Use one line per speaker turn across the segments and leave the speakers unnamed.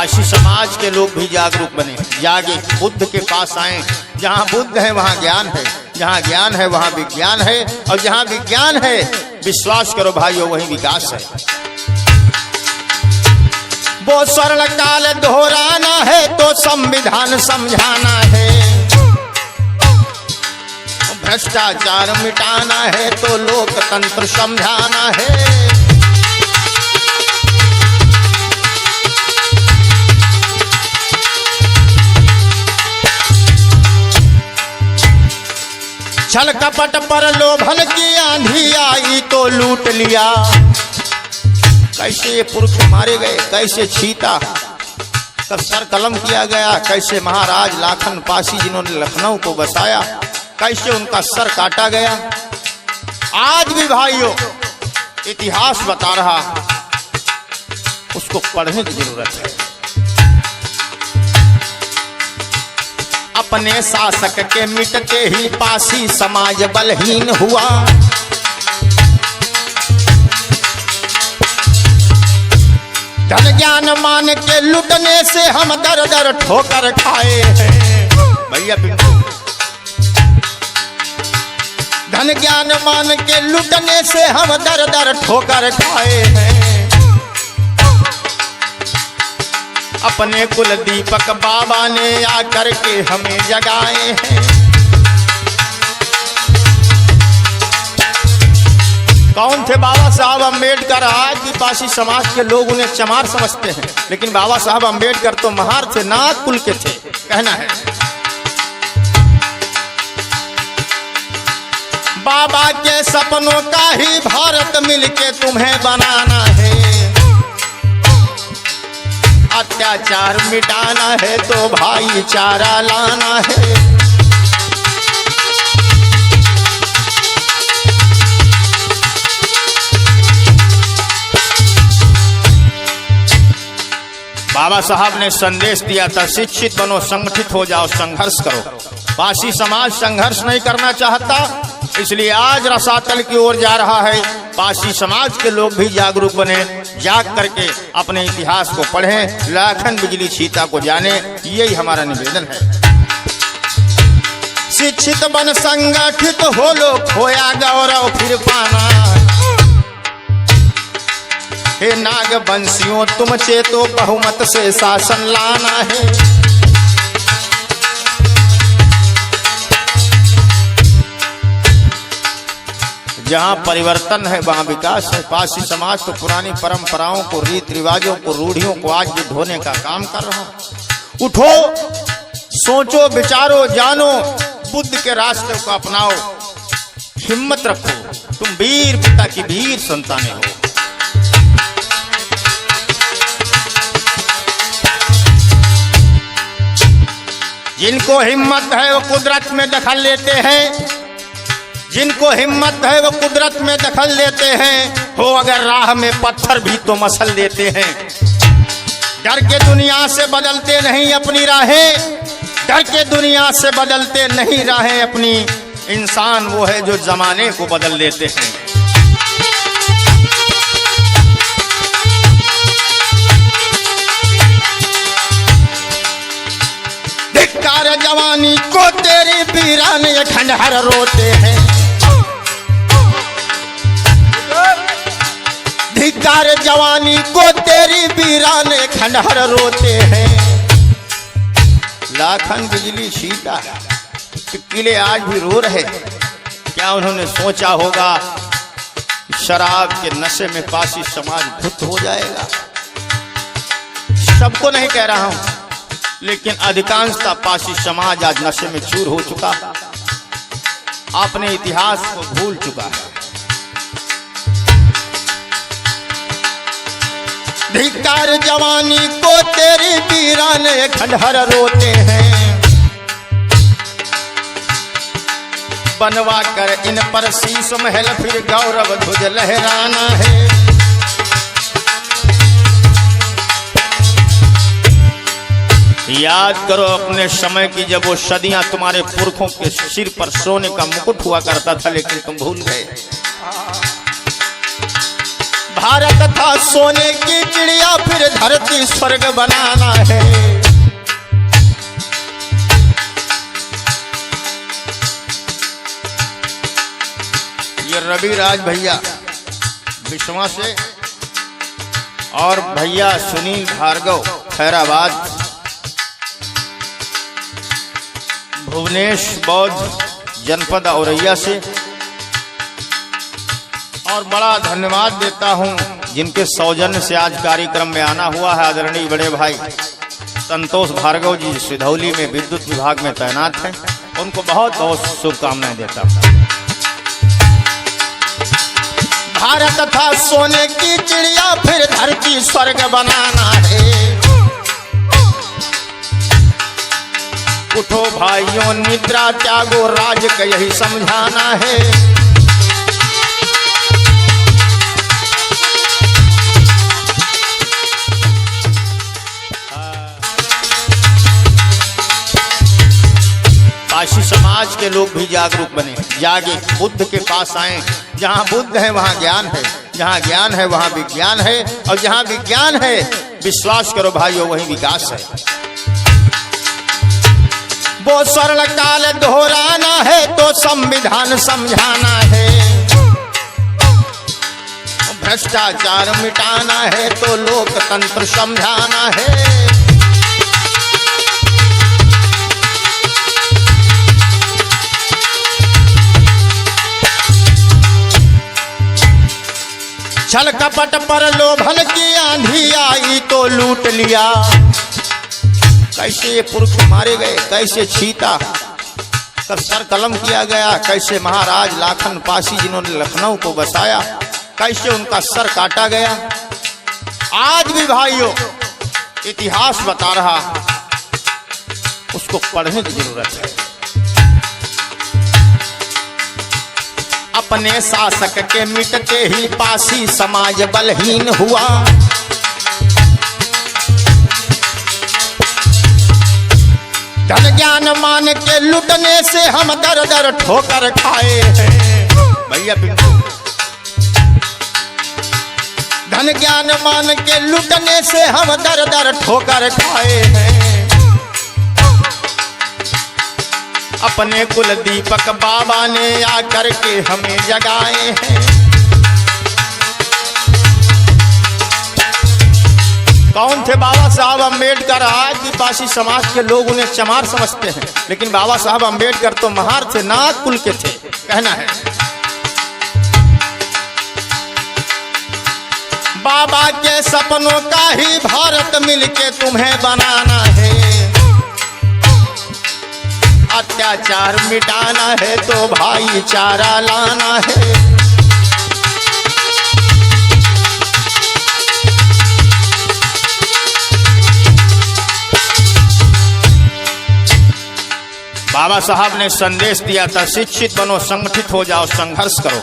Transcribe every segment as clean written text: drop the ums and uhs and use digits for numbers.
पारसी समाज के लोग भी जागरूक बने, जागे, बुद्ध के पास आए। जहाँ बुद्ध है वहाँ ज्ञान है, जहाँ ज्ञान है वहाँ विज्ञान है, और जहाँ विज्ञान है विश्वास करो भाइयों वहीं विकास है। वो स्वर्ण काल दोहराना है तो संविधान समझाना है, भ्रष्टाचार मिटाना है तो लोकतंत्र समझाना है। छल कपट पर लोभन की आंधी आई तो लूट लिया। कैसे पुरुष मारे गए, कैसे चीता का सर कलम किया गया, कैसे महाराज लाखन पासी जिन्होंने लखनऊ को बसाया कैसे उनका सर काटा गया। आज भी भाइयों इतिहास बता रहा, उसको पढ़ने की जरूरत है। अपने शासक के मिटते ही पासी समाज बलहीन हुआ। धन ज्ञान मान के लुटने से हम दर दर ठोकर खाए हैं। भैया धन ज्ञान मान के लुटने से हम दर दर ठोकर खाए हैं। अपने कुल दीपक बाबा ने आकर के हमें जगाए हैं। कौन थे बाबा साहब अम्बेडकर? आज भी पासी समाज के लोग उन्हें चमार समझते हैं, लेकिन बाबा साहब अम्बेडकर तो महार थे, नाग कुल के थे। कहना है बाबा के सपनों का ही भारत मिलके तुम्हें बनाना है। अत्याचार मिटाना है तो भाईचारा लाना है। बाबा साहब ने संदेश दिया था, शिक्षित बनो, संगठित हो जाओ, संघर्ष करो। पासी समाज संघर्ष नहीं करना चाहता, इसलिए आज रसातल की ओर जा रहा है। पासी समाज के लोग भी जागरूक बने, जाग करके अपने इतिहास को पढ़ें, लाखन बिजली चीता को जाने, यही हमारा निवेदन है। शिक्षित बन संगठित हो लो, खोया गौरव फिर पाना। हे नाग बंसियों तुम चेतो, बहुमत से शासन लाना है। जहाँ परिवर्तन है वहाँ विकास है। पासी समाज तो पुरानी परंपराओं को, रीति रिवाजों को, रूढ़ियों को आज भी ढोने का काम कर रहा है। उठो, सोचो, विचारो, जानो, बुद्ध के रास्ते को अपनाओ, हिम्मत रखो, तुम वीर पिता की वीर संतानें हो। जिनको हिम्मत है वो कुदरत में दखल लेते हैं, जिनको हिम्मत है वो कुदरत में दखल लेते हैं। हो अगर राह में पत्थर भी तो मसल देते हैं। डर के दुनिया से बदलते नहीं अपनी राहें, डर के दुनिया से बदलते नहीं राहें अपनी। इंसान वो है जो जमाने को बदल देते हैं। धिक्कार जवानी को तेरी वीरान ये खंडहर रोते हैं। धिक्कार जवानी को तेरी वीरान खंडहर रोते हैं। लाखन बिजली चीता के किले आज भी रो रहे। क्या उन्होंने सोचा होगा शराब के नशे में पासी समाज धुत हो जाएगा? सबको नहीं कह रहा हूं, लेकिन अधिकांशता पासी समाज आज नशे में चूर हो चुका, अपने इतिहास को भूल चुका है। धिक्कार जवानी को तेरी वीराने खंडहर रोते हैं। बनवा कर इन पर शीश महल फिर गौरव ध्वज लहराना है। याद करो अपने समय की, जब वो सदियां तुम्हारे पुरखों के सिर पर सोने का मुकुट हुआ करता था, लेकिन तुम भूल गए। भारत था सोने की चिड़िया, फिर धरती स्वर्ग बनाना है। ये रविराज भैया विश्वा से और भैया सुनील भार्गव खैराबाद, भुवनेश बौद्ध जनपद औरैया से। और बड़ा धन्यवाद देता हूं जिनके सौजन्य से आज कार्यक्रम में आना हुआ है। आदरणीय बड़े भाई संतोष भार्गव जी सिधौली में विद्युत विभाग में तैनात हैं, उनको बहुत बहुत शुभकामनाएं देता हूं। भारत था सोने की चिड़िया, फिर धरती स्वर्ग बनाना है। उठो भाइयों निद्रा त्यागो, राज का यही समझाना है। काशी समाज के लोग भी जागरूक बने, जागे, बुद्ध के पास आए। जहाँ बुद्ध है वहाँ ज्ञान है, जहाँ ज्ञान है वहाँ विज्ञान है, और जहाँ विज्ञान है विश्वास करो भाइयों वहीं विकास है। वो स्वर्ण काल दोहराना है तो संविधान समझाना है। भ्रष्टाचार मिटाना है तो लोकतंत्र समझाना है। छल कपट पर लोभन की आंधी आई तो लूट लिया। कैसे पुरुष मारे गए, कैसे छीता का सर कलम किया गया, कैसे महाराज लाखन पासी जिन्होंने लखनऊ को बसाया, कैसे उनका सर काटा गया। आज भी भाइयों इतिहास बता रहा, उसको पढ़ने की जरूरत है। अपने शासक के मिटते ही पासी समाज बलहीन हुआ। धन ज्ञान मान के लुटने से हम दर दर ठोकर खाए हैं। भैया बिल्कुल धन ज्ञान मान के लुटने से हम दर दर ठोकर खाए हैं। अपने कुल दीपक बाबा ने आकर के हमें जगाए हैं। कौन थे बाबा साहब अम्बेडकर? आज भी पासी समाज के लोग उन्हें चमार समझते हैं, लेकिन बाबा साहब अम्बेडकर तो महार थे, नाग कुल के थे, कहना है। बाबा के सपनों का ही भारत मिलके तुम्हें बनाना है। अत्याचार मिटाना है तो भाईचारा लाना है। बाबा साहब ने संदेश दिया था, शिक्षित बनो, संगठित हो जाओ, संघर्ष करो।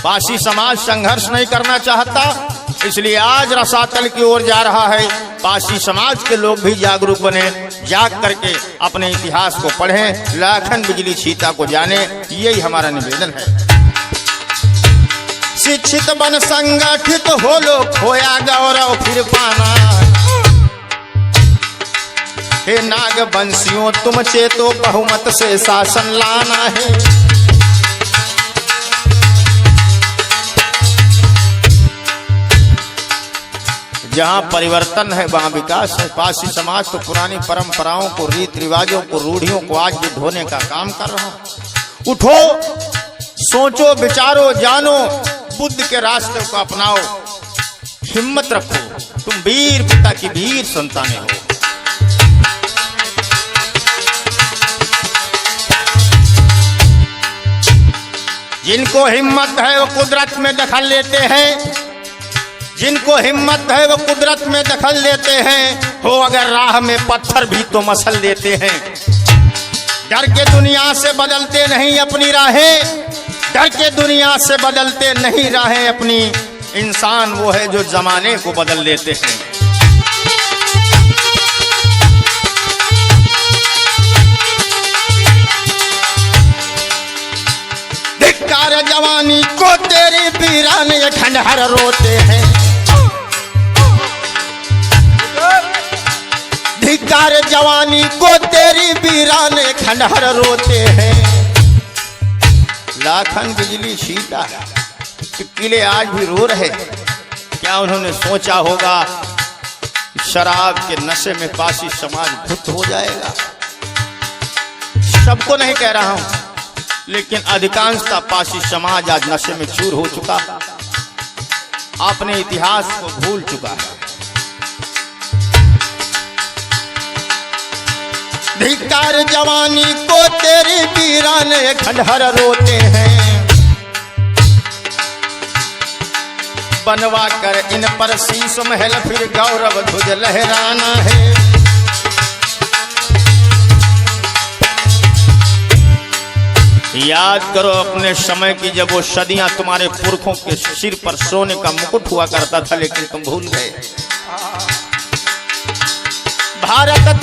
पासी समाज संघर्ष नहीं करना चाहता, इसलिए आज रसातल की ओर जा रहा है। पासी समाज के लोग भी जागरूक बने, जाग करके अपने इतिहास को पढ़ें, लाखन बिजली छीता को जाने, यही हमारा निवेदन है। शिक्षित बन संगठित हो लो, खोया गौरव फिर पाना। हे नाग बंसियों तुम चेतो, बहुमत से शासन लाना है। जहाँ परिवर्तन है वहाँ विकास है। पासी समाज तो पुरानी परंपराओं को, रीति रिवाजों को, रूढ़ियों को आज भी ढोने का काम कर रहा है। उठो, सोचो, विचारो, जानो, बुद्ध के रास्ते को अपनाओ, हिम्मत रखो। तुम वीर पिता की वीर संतानें हो। जिनको हिम्मत है वो कुदरत में दखल लेते हैं, जिनको हिम्मत है वो कुदरत में दखल लेते हैं। हो अगर राह में पत्थर भी तो मसल देते हैं। डर के दुनिया से बदलते नहीं अपनी राहें, डर के दुनिया से बदलते नहीं राहें अपनी। इंसान वो है जो जमाने को बदल देते हैं। धिक्कार जवानी को तेरी वीरान ये खंडहर रोते हैं। जवानी को तेरी वीराने खंडहर रोते हैं। लाखन बिजली छीटा कि किले आज भी रो रहे। क्या उन्होंने सोचा होगा शराब के नशे में पासी समाज धुत हो जाएगा? सबको नहीं कह रहा हूं, लेकिन अधिकांशता पासी समाज आज नशे में चूर हो चुका, अपने इतिहास को भूल चुका है। धिक्कार जवानी को तेरी वीराने खंडहर रोते हैं। बनवा कर इन पर शीश महल फिर गौरव ध्वज लहराना है। याद करो अपने समय की, जब वो सदियां तुम्हारे पुरखों के सिर पर सोने का मुकुट हुआ करता था, लेकिन तुम भूल गए। भारत